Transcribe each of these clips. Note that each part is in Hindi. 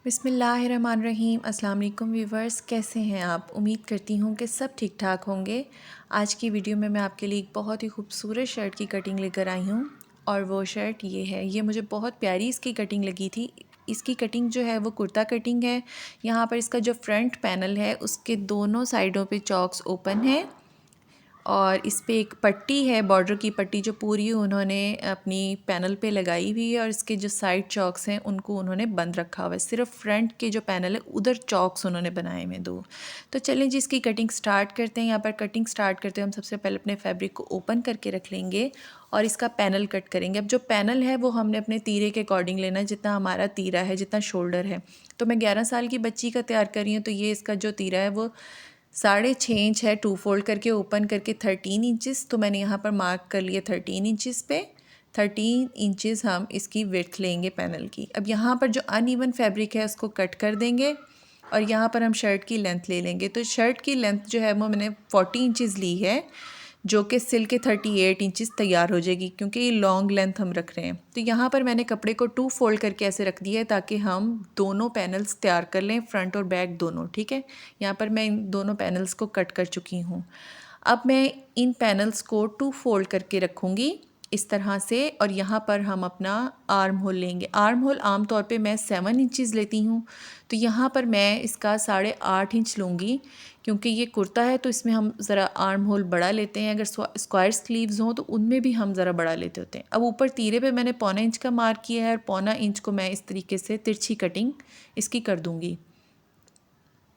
बिस्मिल्लाहिर्रहमानिर्रहीम। अस्सलाम वालेकुम व्यूवर्स, कैसे हैं आप? उम्मीद करती हूँ कि सब ठीक ठाक होंगे। आज की वीडियो में मैं आपके लिए एक बहुत ही खूबसूरत शर्ट की कटिंग लेकर आई हूँ और वो शर्ट ये है। ये मुझे बहुत प्यारी इसकी कटिंग लगी थी। इसकी कटिंग जो है वो कुर्ता कटिंग है। यहाँ पर इसका जो फ्रंट पैनल है उसके दोनों साइडों पे चॉक्स ओपन है और इस पे एक पट्टी है, बॉर्डर की पट्टी जो पूरी उन्होंने अपनी पैनल पे लगाई हुई है और इसके जो साइड चॉक्स हैं उनको उन्होंने बंद रखा हुआ है। सिर्फ फ्रंट के जो पैनल है उधर चॉक्स उन्होंने बनाए हुए दो। तो चलें जी इसकी कटिंग स्टार्ट करते हैं। यहाँ पर कटिंग स्टार्ट करते हैं हम सबसे पहले अपने फैब्रिक को ओपन करके रख लेंगे और इसका पैनल कट करेंगे। अब जो पैनल है वो हमने अपने तीरे के अकॉर्डिंग लेना है, जितना हमारा तीरा है, जितना शोल्डर है। तो मैं 11 साल की बच्ची का तैयार कर रही हूँ, तो ये इसका जो तीरा है वो 6.5 इंच है। 2 फोल्ड करके ओपन करके 13 इंचज़, तो मैंने यहाँ पर मार्क कर लिया 13 इंचज़ पे। 13 इंचज़ हम इसकी विड्थ लेंगे पैनल की। अब यहाँ पर जो अनइवन फैब्रिक है उसको कट कर देंगे और यहाँ पर हम शर्ट की लेंथ ले लेंगे। तो शर्ट की लेंथ जो है वो मैंने 40 इंचज़ ली है, जो कि सिल के 38 इंचज़ तैयार हो जाएगी, क्योंकि ये लॉन्ग लेंथ हम रख रहे हैं। तो यहाँ पर मैंने कपड़े को 2 फोल्ड करके ऐसे रख दिया है ताकि हम दोनों पैनल्स तैयार कर लें, फ्रंट और बैक दोनों। ठीक है, यहाँ पर मैं इन दोनों पैनल्स को कट कर चुकी हूँ। अब मैं इन पैनल्स को 2 फोल्ड करके रखूँगी इस तरह से, और यहाँ पर हम अपना आर्म होल लेंगे। आर्म होल आम तौर पे मैं 7 इंचज़ लेती हूँ, तो यहाँ पर मैं इसका 8.5 इंच लूँगी, क्योंकि ये कुर्ता है तो इसमें हम ज़रा आर्म होल बड़ा लेते हैं। अगर स्क्वायर स्लीव्स हों तो उनमें भी हम ज़रा बड़ा लेते होते हैं। अब ऊपर तीरे पे मैंने 1.25 इंच का मार्क किया है और 1.25 इंच को मैं इस तरीके से तिरछी कटिंग इसकी कर दूँगी।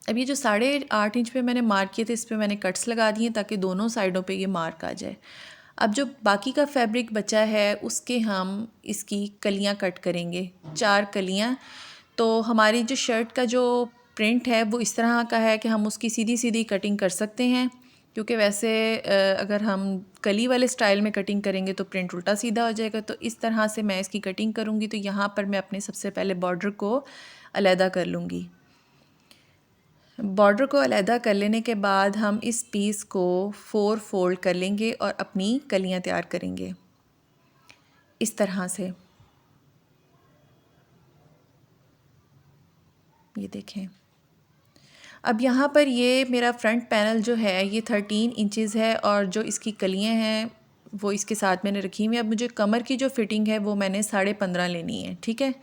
अब ये जो 8.5 इंच पे मैंने मार्क किए थे इस पर मैंने कट्स लगा दिए ताकि दोनों साइडों पे ये मार्क आ जाए। अब जो बाकी का फैब्रिक बचा है उसके हम इसकी कलियां कट करेंगे, 4 कलियां। तो हमारी जो शर्ट का जो प्रिंट है वो इस तरह का है कि हम उसकी सीधी सीधी कटिंग कर सकते हैं, क्योंकि वैसे अगर हम कली वाले स्टाइल में कटिंग करेंगे तो प्रिंट उल्टा सीधा हो जाएगा। तो इस तरह से मैं इसकी कटिंग करूँगी। तो यहाँ पर मैं अपने सबसे पहले बॉर्डर को अलहदा कर लूँगी। बॉर्डर को अलहदा कर लेने के बाद हम इस पीस को 4 फोल्ड कर लेंगे और अपनी कलियां तैयार करेंगे इस तरह से। ये देखें। अब यहाँ पर ये मेरा फ्रंट पैनल जो है ये 13 इंचज़ है और जो इसकी कलियां हैं वो इसके साथ मैंने रखी हुई है। अब मुझे कमर की जो फिटिंग है वो मैंने 15.5 लेनी है। ठीक है,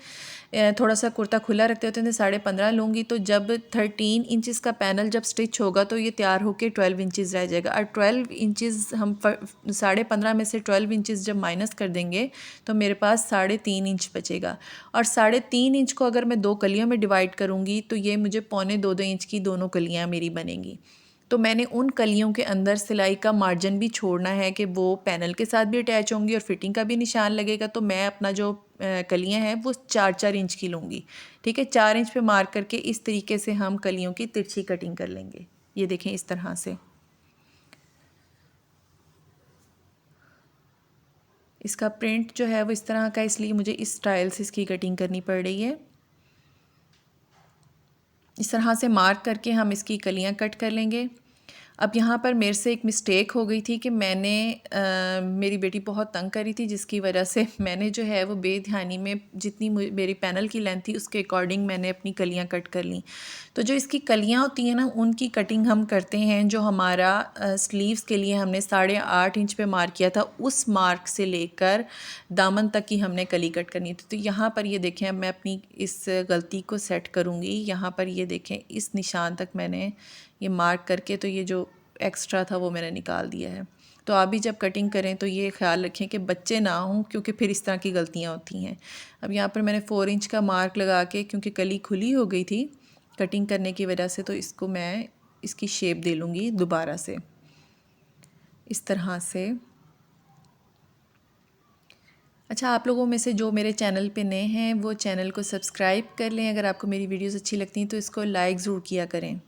थोड़ा सा कुर्ता खुला रखते होते हैं तो 15.5 लूँगी। तो जब 13 इंचज़ का पैनल जब स्टिच होगा तो ये तैयार होकर 12 इंचज़ रह जाएगा। और 12 इंचज़ हम 15.5 में से 12 इंचज़ जब माइनस कर देंगे तो मेरे पास 3.5 इंच बचेगा। और 3.5 इंच को अगर मैं 2 कलियों में डिवाइड करूँगी तो ये मुझे 1.25-2 इंच की दोनों कलियाँ मेरी बनेंगी। तो मैंने उन कलियों के अंदर सिलाई का मार्जिन भी छोड़ना है कि वो पैनल के साथ भी अटैच होंगी और फिटिंग का भी निशान लगेगा। तो मैं अपना जो कलियां हैं वो 4-4 इंच की लूँगी। ठीक है, 4 इंच पे मार्क करके इस तरीके से हम कलियों की तिरछी कटिंग कर लेंगे। ये देखें इस तरह से। इसका प्रिंट जो है वो इस तरह का, इसलिए मुझे इस स्टाइल से इसकी कटिंग करनी पड़ रही है। इस तरह से मार्क करके हम इसकी कलियां कट कर लेंगे। अब यहाँ पर मेरे से एक मिस्टेक हो गई थी कि मैंने मेरी बेटी बहुत तंग करी थी, जिसकी वजह से मैंने जो है वो बेध्यानी में जितनी मेरी पैनल की लेंथ थी उसके अकॉर्डिंग मैंने अपनी कलियां कट कर ली। तो जो इसकी कलियां होती हैं ना उनकी कटिंग हम करते हैं। जो हमारा स्लीव्स के लिए हमने 8.5 इंच पे मार्क किया था उस मार्क से लेकर दामन तक की हमने कली कट करनी थी। तो यहाँ पर ये देखें, अब मैं अपनी इस गलती को सेट करूँगी। यहाँ पर ये देखें, इस निशान तक मैंने ये मार्क करके तो ये जो एक्स्ट्रा था वो मैंने निकाल दिया है। तो आप भी जब कटिंग करें तो ये ख्याल रखें कि बच्चे ना हों, क्योंकि फिर इस तरह की गलतियाँ होती हैं। अब यहाँ पर मैंने 4 इंच का मार्क लगा के, क्योंकि कली खुली हो गई थी कटिंग करने की वजह से, तो इसको मैं इसकी शेप दे लूँगी दोबारा से इस तरह से। अच्छा, आप लोगों में से जो मेरे चैनल पे नए हैं वो चैनल को सब्सक्राइब कर लें। अगर आपको मेरी वीडियोस अच्छी लगती हैं तो इसको लाइक ज़रूर किया करें।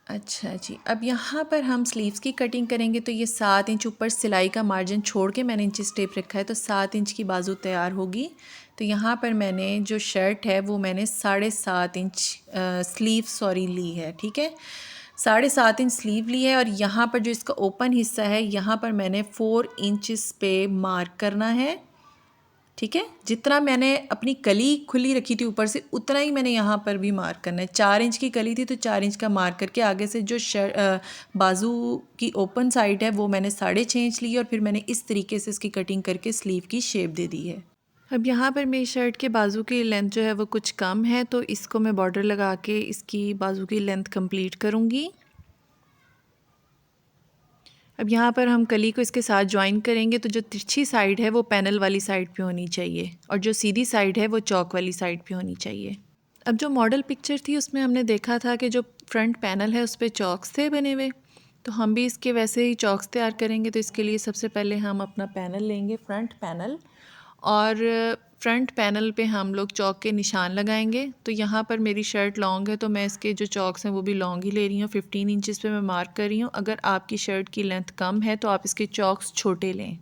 अच्छा जी, अब यहाँ पर हम स्लीव्स की कटिंग करेंगे। तो ये 7 इंच ऊपर सिलाई का मार्जिन छोड़ के मैंने इंची टेप रखा है, तो 7 इंच की बाजू तैयार होगी। तो यहाँ पर मैंने जो शर्ट है वो मैंने 7.5 इंच स्लीव ली है। ठीक है, 7.5 इंच स्लीव ली है और यहाँ पर जो इसका ओपन हिस्सा है यहाँ पर मैंने 4 इंचेस पे मार्क करना है। ठीक है, जितना मैंने अपनी कली खुली रखी थी ऊपर से उतना ही मैंने यहाँ पर भी मार्क करना है। 4 इंच की कली थी तो 4 इंच का मार्क करके आगे से जो बाजू की ओपन साइड है वो मैंने 6.5 इंच ली और फिर मैंने इस तरीके से इसकी कटिंग करके स्लीव की शेप दे दी है। अब यहाँ पर मेरी शर्ट के बाजू की लेंथ जो है वो कुछ कम है तो इसको मैं बॉर्डर लगा के इसकी बाजू की लेंथ कंप्लीट करूँगी। अब यहाँ पर हम कली को इसके साथ ज्वाइन करेंगे तो जो तिरछी साइड है वो पैनल वाली साइड पे होनी चाहिए और जो सीधी साइड है वो चौक वाली साइड पे होनी चाहिए। अब जो मॉडल पिक्चर थी उसमें हमने देखा था कि जो फ्रंट पैनल है उस पर चौक्स थे बने हुए, तो हम भी इसके वैसे ही चौक्स तैयार करेंगे। तो इसके लिए सबसे पहले हम अपना पैनल लेंगे, फ्रंट पैनल, और फ्रंट पैनल पे हम लोग चौक के निशान लगाएंगे। तो यहाँ पर मेरी शर्ट लॉन्ग है तो मैं इसके जो चौक्स हैं वो भी लॉन्ग ही ले रही हूँ। 15 इंचेस पे मैं मार्क कर रही हूँ। अगर आपकी शर्ट की लेंथ कम है तो आप इसके चौक्स छोटे लें।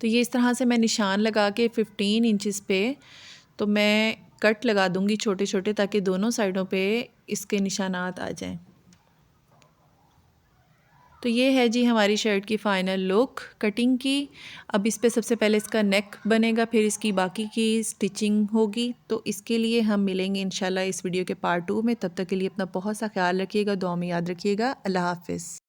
तो ये इस तरह से मैं निशान लगा के 15 इंचेस पे तो मैं कट लगा दूँगी छोटे छोटे, ताकि दोनों साइडों पे इसके निशानात आ जाएं। तो ये है जी हमारी शर्ट की फ़ाइनल लुक कटिंग की। अब इस पे सबसे पहले इसका नेक बनेगा, फिर इसकी बाकी की स्टिचिंग होगी। तो इसके लिए हम मिलेंगे इंशाल्लाह इस वीडियो के पार्ट 2 में। तब तक के लिए अपना बहुत सा ख्याल रखिएगा, दुआ में याद रखिएगा। अल्लाह हाफ़िज़।